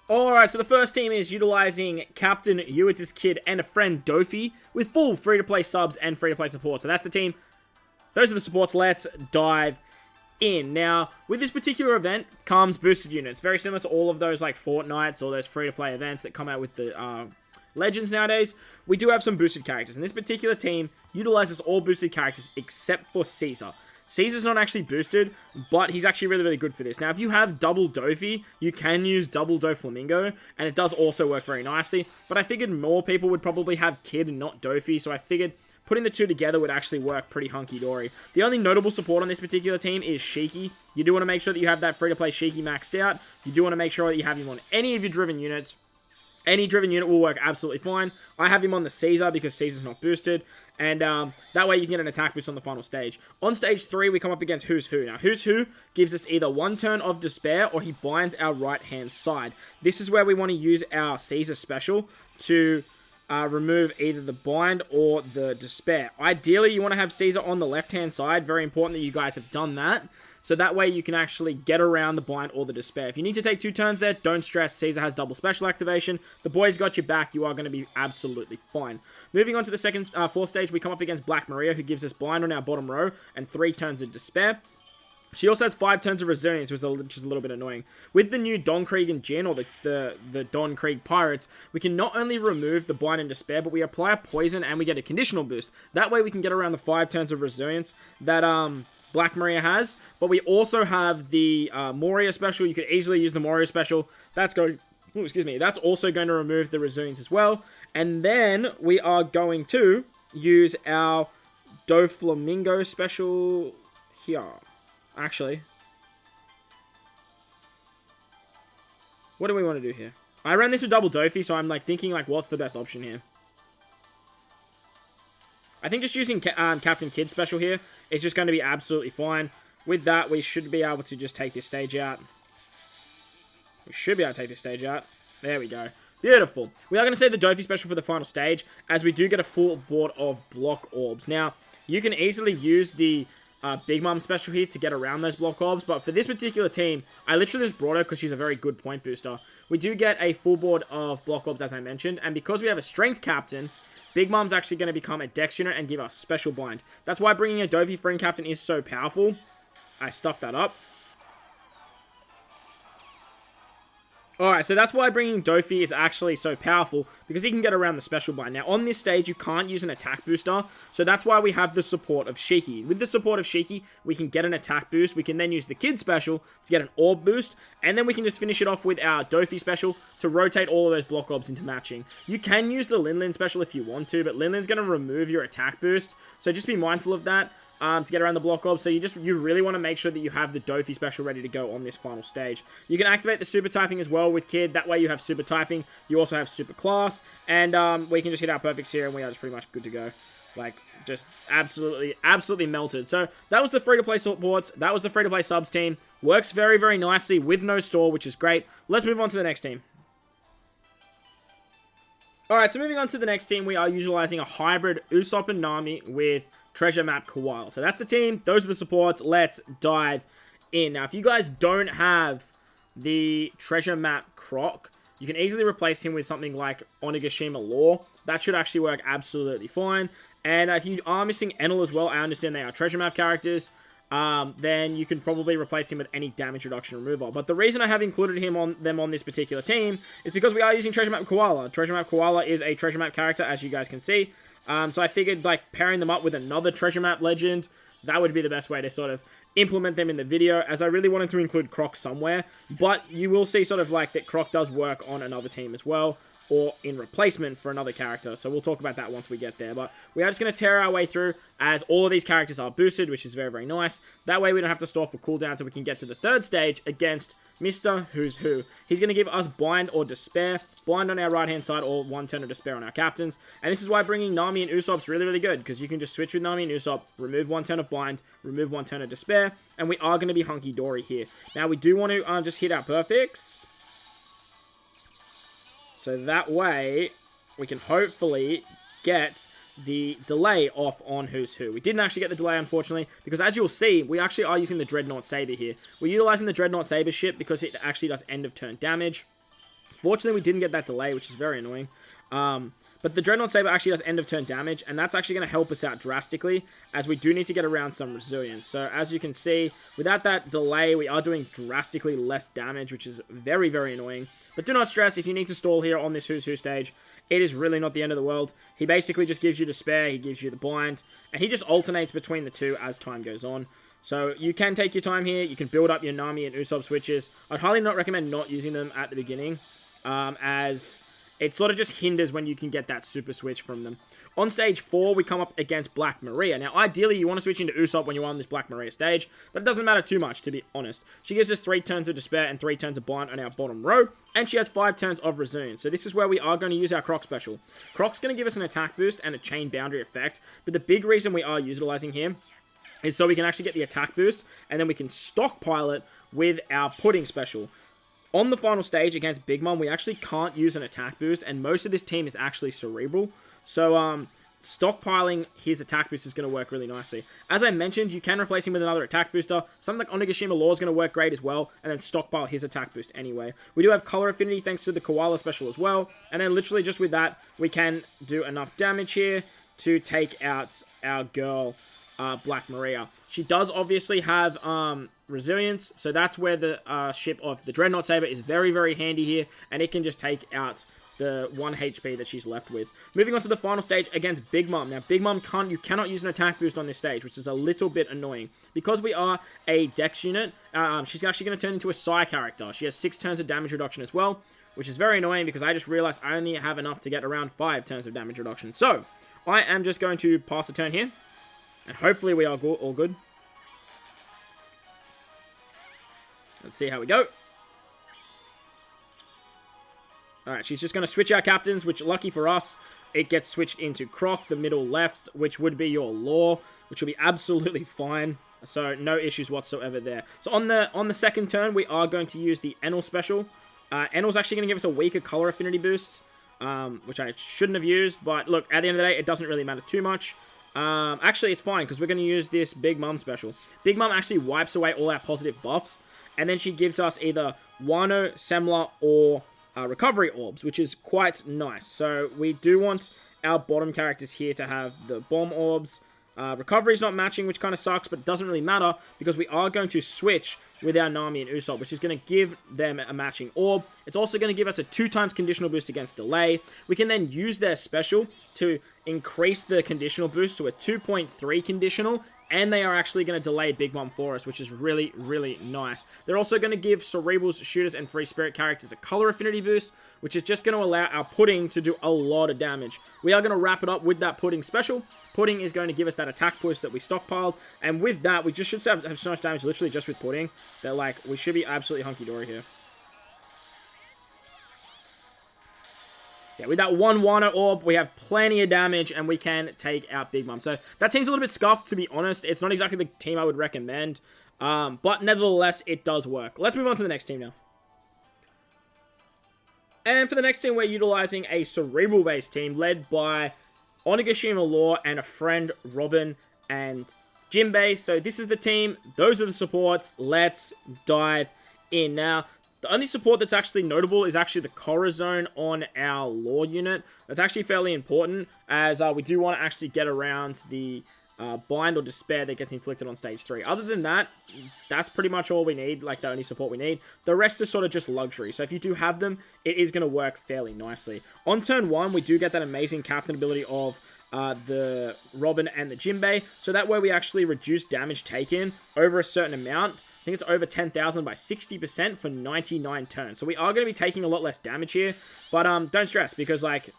Alright, so the first team is utilizing Captain Yuita's kid and a friend Doffy with full free-to-play subs and free-to-play support. So that's the team. Those are the supports. Let's dive in. Now, with this particular event comes boosted units. Very similar to all of those like Fortnites or those free-to-play events that come out with the Legends nowadays. We do have some boosted characters. And this particular team utilizes all boosted characters except for Caesar. Caesar's not actually boosted, but he's actually really, really good for this. Now, if you have double Doffy, you can use double Doflamingo, and it does also work very nicely. But I figured more people would probably have Kid and not Doffy, so I figured putting the two together would actually work pretty hunky-dory. The only notable support on this particular team is Shiki. You do want to make sure that you have that free-to-play Shiki maxed out. You do want to make sure that you have him on any of your driven units. Any driven unit will work absolutely fine. I have him on the Caesar because Caesar's not boosted. And that way you can get an attack boost on the final stage. On stage 3, we come up against Who's Who. Now, Who's Who gives us either one turn of Despair or he binds our right-hand side. This is where we want to use our Caesar special to remove either the bind or the Despair. Ideally, you want to have Caesar on the left-hand side. Very important that you guys have done that. So that way you can actually get around the bind or the Despair. If you need to take 2 turns there, don't stress. Caesar has double special activation. The boys got your back. You are going to be absolutely fine. Moving on to the fourth stage, we come up against Black Maria, who gives us bind on our bottom row and 3 turns of Despair. She also has 5 turns of Resilience, which is a little bit annoying. With the new Don Krieg and Jin, or the Don Krieg Pirates, we can not only remove the bind and Despair, but we apply a poison and we get a conditional boost. That way we can get around the 5 turns of Resilience that Black Maria has, but we also have the Moria special. You could easily use the Moria special. That's also going to remove the Resilience as well. And then we are going to use our Doflamingo special here. Actually, what do we want to do here? I ran this with double Doffy, so I'm like thinking like, what's the best option here? I think just using Captain Kid special here is just going to be absolutely fine. With that, we should be able to just take this stage out. There we go. Beautiful. We are going to save the Doffy special for the final stage, as we do get a full board of block orbs. Now, you can easily use the bigmom special here to get around those block orbs, but for this particular team, I literally just brought her because she's a very good point booster. We do get a full board of block orbs, as I mentioned, and because we have a strength captain, Bigmom's actually going to become a dex unit and give us special bind. That's why bringing a Doffy friend captain is so powerful. I stuffed that up. Alright, so that's why bringing Doffy is actually so powerful, because he can get around the special bind. Now, on this stage, you can't use an attack booster, so that's why we have the support of Shiki. With the support of Shiki, we can get an attack boost, we can then use the Kid special to get an orb boost, and then we can just finish it off with our Doffy special to rotate all of those block orbs into matching. You can use the Lin special if you want to, but Lin going to remove your attack boost, so just be mindful of that. To get around the block orb, so you really want to make sure that you have the Doffy special ready to go on this final stage. You can activate the super typing as well with Kid, that way you have super typing, you also have super class, and we can just hit our perfects here and we are just pretty much good to go. Like, just absolutely melted. So, that was the free-to-play supports, that was the free-to-play subs team. Works very, very nicely with no store, which is great. Let's move on to the next team. Alright, so moving on to the next team, we are utilizing a hybrid Usopp and Nami with Treasure Map Koala. So that's the team, those are the supports, let's dive in. Now, if you guys don't have the Treasure Map Croc, you can easily replace him with something like Onigashima Law. That should actually work absolutely fine. And if you are missing Enel as well, I understand they are Treasure Map characters, then you can probably replace him with any damage reduction removal. But the reason I have included them on this particular team is because we are using Treasure Map Koala. Treasure Map Koala is a Treasure Map character, as you guys can see. So I figured, like, pairing them up with another Treasure Map legend, that would be the best way to sort of implement them in the video, as I really wanted to include Croc somewhere. But you will see sort of, like, that Croc does work on another team as well, or in replacement for another character. So we'll talk about that once we get there. But we are just going to tear our way through, as all of these characters are boosted, which is very, very nice. That way we don't have to store for cooldown, so we can get to the third stage against Mr. Who's Who. He's going to give us bind or despair. Bind on our right-hand side, or one turn of despair on our captains. And this is why bringing Nami&Ussopp is really, really good, because you can just switch with Nami&Ussopp, remove one turn of bind, remove one turn of despair, and we are going to be hunky-dory here. Now, we do want to just hit our perfects. So that way, we can hopefully get the delay off on Who's Who. We didn't actually get the delay, unfortunately, because as you'll see, we actually are using the Dreadnought Saber here. We're utilizing the Dreadnought Saber ship because it actually does end of turn damage. Unfortunately, we didn't get that delay, which is very annoying. But the Dreadnought Saber actually does end of turn damage, and that's actually going to help us out drastically, as we do need to get around some resilience. So as you can see, without that delay, we are doing drastically less damage, which is very, very annoying. But do not stress, if you need to stall here on this Who's Who stage, it is really not the end of the world. He basically just gives you Despair, he gives you the Blind, and he just alternates between the two as time goes on. So you can take your time here, you can build up your Nami and Ussopp switches. I'd highly not recommend not using them at the beginning, as it sort of just hinders when you can get that super switch from them. On stage 4, we come up against Black Maria. Now, ideally, you want to switch into Ussopp when you're on this Black Maria stage, but it doesn't matter too much, to be honest. She gives us 3 turns of Despair and 3 turns of Blind on our bottom row, and she has 5 turns of Ryoiin. So this is where we are going to use our Croc special. Croc's going to give us an attack boost and a chain boundary effect, but the big reason we are utilizing him is so we can actually get the attack boost, and then we can stockpile it with our Pudding special. On the final stage against bigmom, we actually can't use an attack boost, and most of this team is actually cerebral. So, stockpiling his attack boost is going to work really nicely. As I mentioned, you can replace him with another attack booster. Something like Onigashima Law is going to work great as well, and then stockpile his attack boost anyway. We do have color affinity thanks to the Koala special as well, and then literally just with that, we can do enough damage here to take out our girl, Black Maria. She does obviously have resilience, so that's where the ship of the Dreadnought Saber is very, very handy here, and it can just take out the 1 HP that she's left with. Moving on to the final stage against bigmom. Now, bigmom you cannot use an attack boost on this stage, which is a little bit annoying. Because we are a Dex unit, she's actually going to turn into a Psi character. She has 6 turns of damage reduction as well, which is very annoying because I just realized I only have enough to get around 5 turns of damage reduction. So, I am just going to pass a turn here, and hopefully we are all good. Let's see how we go. Alright, she's just going to switch our captains, which, lucky for us, it gets switched into Croc, the middle left, which would be your Law, which will be absolutely fine. So, no issues whatsoever there. So, on the second turn, we are going to use the Enel special. Enel's actually going to give us a weaker color affinity boost, which I shouldn't have used. But, look, at the end of the day, it doesn't really matter too much. Actually, it's fine, because we're going to use this bigmom special. Bigmom actually wipes away all our positive buffs, and then she gives us either Wano, Semla, or recovery orbs, which is quite nice. So we do want our bottom characters here to have the bomb orbs. Recovery is not matching, which kind of sucks, but it doesn't really matter because we are going to switch with our Nami and Ussopp, which is going to give them a matching orb. It's also going to give us a 2x conditional boost against delay. We can then use their special to increase the conditional boost to a 2.3 conditional, and they are actually going to delay bigmom for us, which is really, really nice. They're also going to give Cerebrals, Shooters, and Free Spirit characters a color affinity boost, which is just going to allow our Pudding to do a lot of damage. We are going to wrap it up with that Pudding special. Pudding is going to give us that attack boost that we stockpiled, and with that, we just should have so much damage literally just with Pudding that, like, we should be absolutely hunky-dory here. Yeah, with that 1 Wano orb, we have plenty of damage, and we can take out bigmom. So, that team's a little bit scuffed, to be honest. It's not exactly the team I would recommend, but nevertheless, it does work. Let's move on to the next team now. And for the next team, we're utilizing a Cerebral-based team led by Onigashima Law and a friend, Robin&Jinbe. So, this is the team. Those are the supports. Let's dive in. Now, the only support that's actually notable is actually the Corazon on our Law unit. That's actually fairly important, as we do want to actually get around the bind or despair that gets inflicted on stage 3. Other than that, that's pretty much all we need, like the only support we need. The rest is sort of just luxury. So if you do have them, it is going to work fairly nicely. On turn 1, we do get that amazing captain ability of the Robin and the Jinbe. So that way we actually reduce damage taken over a certain amount. I think it's over 10,000 by 60% for 99 turns. So we are going to be taking a lot less damage here. But don't stress, because like,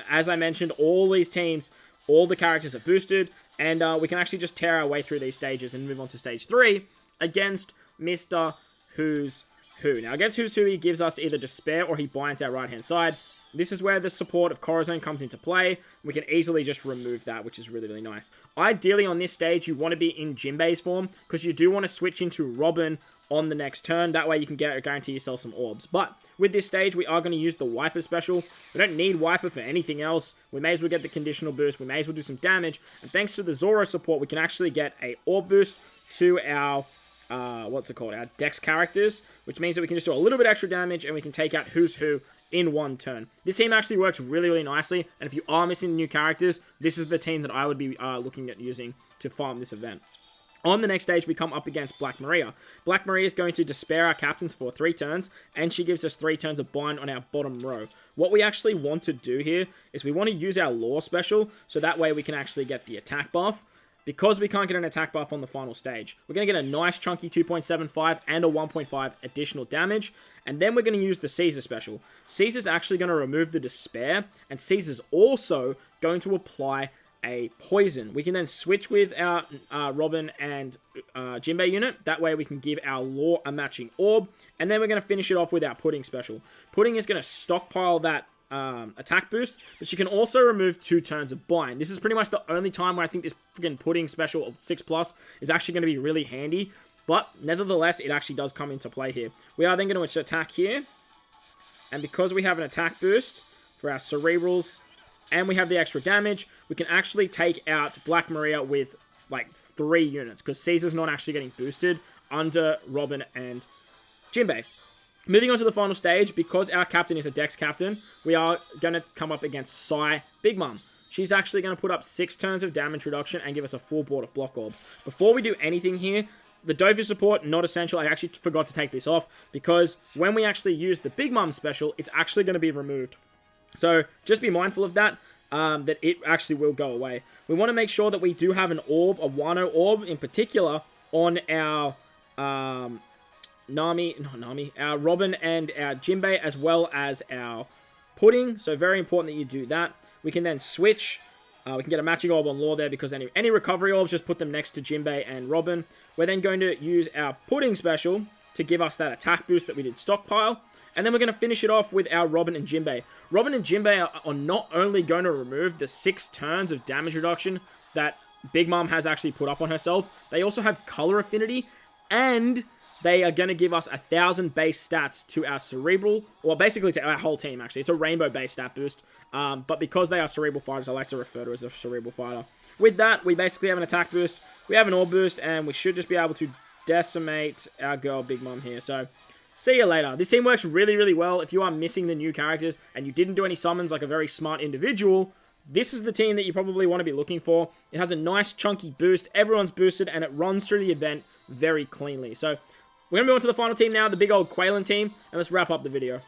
as I mentioned, all these teams, all the characters are boosted. And we can actually just tear our way through these stages and move on to stage 3 against Mr. Who's Who. Now, against Who's Who, he gives us either Despair or he binds our right-hand side. This is where the support of Corazon comes into play. We can easily just remove that, which is really, really nice. Ideally, on this stage, you want to be in Jinbe's form, because you do want to switch into Robin on the next turn. That way, you can guarantee yourself some orbs. But with this stage, we are going to use the Wiper special. We don't need Wiper for anything else. We may as well get the conditional boost. We may as well do some damage. And thanks to the Zoro support, we can actually get a orb boost to our what's it called? Our Dex characters, which means that we can just do a little bit extra damage and we can take out who's who in one turn. This team actually works really, really nicely, and if you are missing new characters, this is the team that I would be looking at using to farm this event. On the next stage, we come up against Black Maria. Black Maria is going to despair our captains for 3 turns, and she gives us 3 turns of bind on our bottom row. What we actually want to do here is we want to use our Law special, so that way we can actually get the attack buff. Because we can't get an attack buff on the final stage, we're going to get a nice chunky 2.75 and a 1.5 additional damage, and then we're going to use the Caesar special. Caesar's actually going to remove the despair, and Caesar's also going to apply a poison. We can then switch with our Robin and Jinbe unit. That way we can give our Law a matching orb, and then we're going to finish it off with our Pudding special. Pudding is going to stockpile that attack boost, but she can also remove 2 turns of bind. This is pretty much the only time where I think this freaking Pudding special of 6+ is actually going to be really handy, but nevertheless, it actually does come into play here. We are then going to attack here, and because we have an attack boost for our Cerebrals, and we have the extra damage, we can actually take out Black Maria with like 3 units, because Caesar's not actually getting boosted under Robin and Jinbe. Moving on to the final stage, because our captain is a Dex captain, we are going to come up against bigmom. She's actually going to put up 6 turns of damage reduction and give us a full board of block orbs. Before we do anything here, the Doffy support, not essential. I actually forgot to take this off, because when we actually use the bigmom special, it's actually going to be removed. So just be mindful of that, that it actually will go away. We want to make sure that we do have an orb, a Wano orb in particular, on our our Robin and our Jinbe, as well as our Pudding. So very important that you do that. We can then switch. We can get a matching orb on Law there, because any recovery orbs, just put them next to Jinbe and Robin. We're then going to use our Pudding special to give us that attack boost that we did stockpile. And then we're going to finish it off with our Robin and Jinbe. Robin and Jinbe are not only going to remove the 6 turns of damage reduction that bigmom has actually put up on herself, they also have color affinity, and they are going to give us 1,000 base stats to our Cerebral, or basically to our whole team, actually. It's a rainbow-based stat boost, but because they are Cerebral fighters, I like to refer to as a Cerebral fighter. With that, we basically have an attack boost, we have an orb boost, and we should just be able to decimate our girl bigmom here. So see you later. This team works really, really well. If you are missing the new characters and you didn't do any summons like a very smart individual, this is the team that you probably want to be looking for. It has a nice chunky boost. Everyone's boosted, and it runs through the event very cleanly. So we're going to move on to the final team now, the big old Koala team, and let's wrap up the video.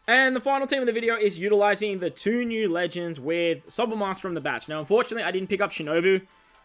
And the final team of the video is utilizing the 2 new legends with Sobamask from the batch. Now, unfortunately, I didn't pick up Shinobu.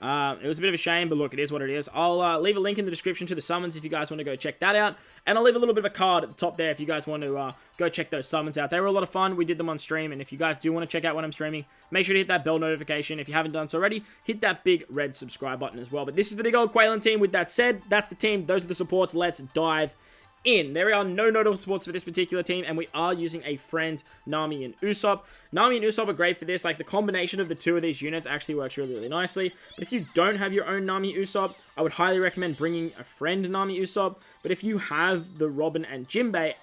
It was a bit of a shame, but look, it is what it is. I'll leave a link in the description to the summons if you guys want to go check that out. And I'll leave a little bit of a card at the top there if you guys want to go check those summons out. They were a lot of fun. We did them on stream. And if you guys do want to check out when I'm streaming, make sure to hit that bell notification. If you haven't done so already, hit that big red subscribe button as well. But this is the big old Koala team. With that said, that's the team. Those are the supports. Let's dive in. There are no notable supports for this particular team, and we are using a friend, Nami and Usopp. Nami and Usopp are great for this. Like, the combination of the 2 of these units actually works really, really nicely. But if you don't have your own Nami Usopp, I would highly recommend bringing a friend Nami Usopp. But if you have the Robin and Jinbe,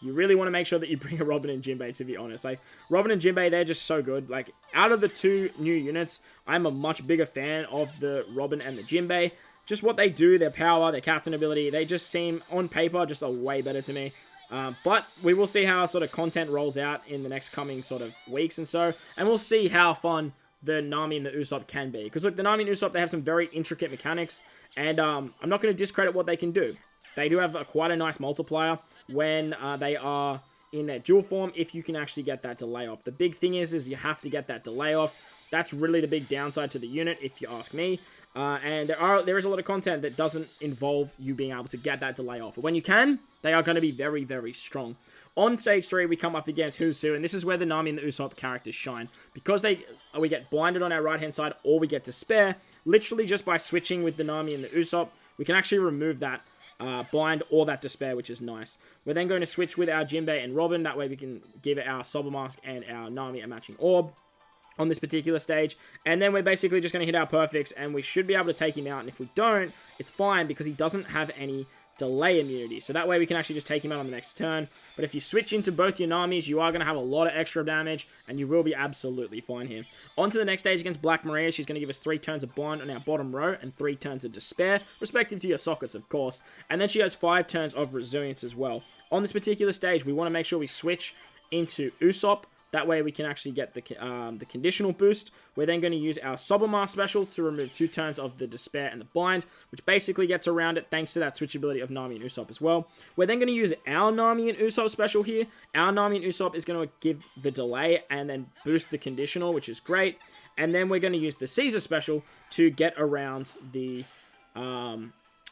you really want to make sure that you bring a Robin and Jinbe, to be honest. Like, Robin and Jinbe, they're just so good. Like, out of the 2 new units, I'm a much bigger fan of the Robin and the Jinbe. Just what they do, their power, their captain ability, they just seem, on paper, just a way better to me. But we will see how sort of content rolls out in the next coming sort of weeks and so. And we'll see how fun the Nami and the Usopp can be. Because look, the Nami and Usopp, they have some very intricate mechanics. And I'm not going to discredit what they can do. They do have quite a nice multiplier when they are in their dual form, if you can actually get that delay off. The big thing is you have to get that delay off. That's really the big downside to the unit, if you ask me. And there is a lot of content that doesn't involve you being able to get that delay off. But when you can, they are going to be very, very strong. On stage 3, we come up against Who's Who, and this is where the Nami and the Usopp characters shine. Because we get blinded on our right-hand side, or we get despair, literally just by switching with the Nami and the Usopp, we can actually remove that blind or that despair, which is nice. We're then going to switch with our Jinbe and Robin. That way we can give our Sobamask and our Nami a matching orb on this particular stage, and then we're basically just going to hit our perfects, and we should be able to take him out, and if we don't, it's fine, because he doesn't have any delay immunity. So that way we can actually just take him out on the next turn. But if you switch into both your Namis, you are going to have a lot of extra damage, and you will be absolutely fine here. On to the next stage against Black Maria. She's going to give us 3 turns of Blind on our bottom row, and 3 turns of Despair, respective to your sockets, of course. And then she has 5 turns of Resilience as well. On this particular stage, we want to make sure we switch into Usopp. That way we can actually get the conditional boost. We're then going to use our Sobama special to remove 2 turns of the Despair and the Blind, which basically gets around it thanks to that switchability of Nami&Ussopp as well. We're then going to use our Nami&Ussopp special here. Our Nami&Ussopp is going to give the delay and then boost the conditional, which is great. And then we're going to use the Caesar special to get around the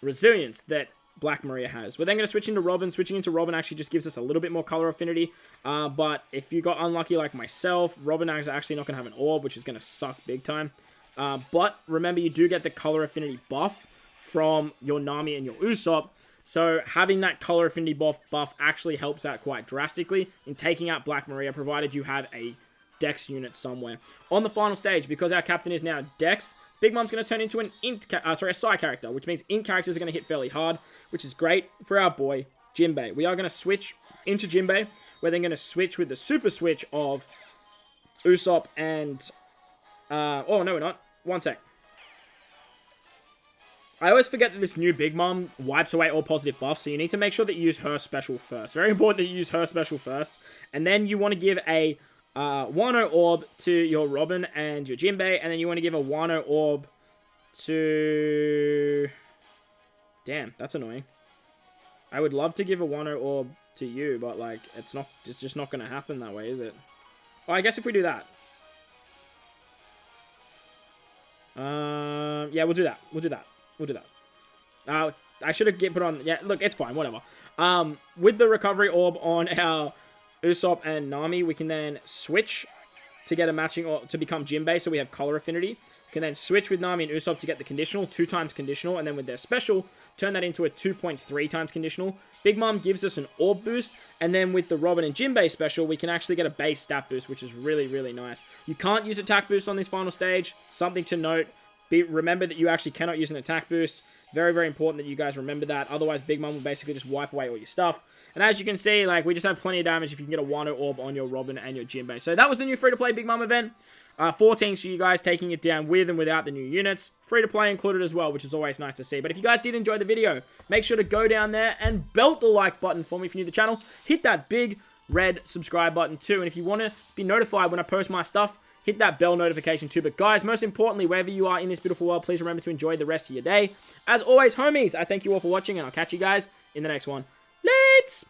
resilience that Black Maria has. We're then going to switch into Robin. Switching into Robin actually just gives us a little bit more color affinity. But if you got unlucky like myself, Robin is actually not going to have an orb, which is going to suck big time. But remember, you do get the color affinity buff from your Nami and your Usopp. So having that color affinity buff actually helps out quite drastically in taking out Black Maria, provided you have a Dex unit somewhere. On the final stage, because our captain is now Dex, Big Mom's going to turn into a Psi character, which means Int characters are going to hit fairly hard, which is great for our boy, Jinbe. We are going to switch into Jinbe. We're then going to switch with the super switch of Usopp and... oh, no, we're not. One sec. I always forget that this new Big Mom wipes away all positive buffs, so you need to make sure that you use her special first. Very important that you use her special first. And then you want to give a... Wano orb to your Robin and your Jinbe, and then you want to give a Wano orb to... Damn, that's annoying. I would love to give a Wano orb to you, but like, it's just not going to happen that way, is it? Well, I guess if we do that. Yeah, we'll do that. We'll do that. We'll do that. I should have put on... Yeah, look, it's fine, whatever. With the recovery orb on our Usopp and Nami, we can then switch to get a matching, or to become Jinbe, so we have color affinity. We can then switch with Nami and Usopp to get the conditional, 2 times conditional, and then with their special, turn that into a 2.3 times conditional. Big Mom gives us an orb boost, and then with the Robin and Jinbe special, we can actually get a base stat boost, which is really, really nice. You can't use attack boost on this final stage. Something to note. Remember that you actually cannot use an attack boost. Very, very important that you guys remember that. Otherwise, Big Mom will basically just wipe away all your stuff. And as you can see, like, we just have plenty of damage if you can get a Wano orb on your Robin and your Jinbe. So that was the new free-to-play Big Mom event. 14 for you guys, taking it down with and without the new units. Free-to-play included as well, which is always nice to see. But if you guys did enjoy the video, make sure to go down there and belt the like button for me if you're new to the channel. Hit that big red subscribe button too. And if you want to be notified when I post my stuff, hit that bell notification too. But guys, most importantly, wherever you are in this beautiful world, please remember to enjoy the rest of your day. As always, homies, I thank you all for watching, and I'll catch you guys in the next one. Let's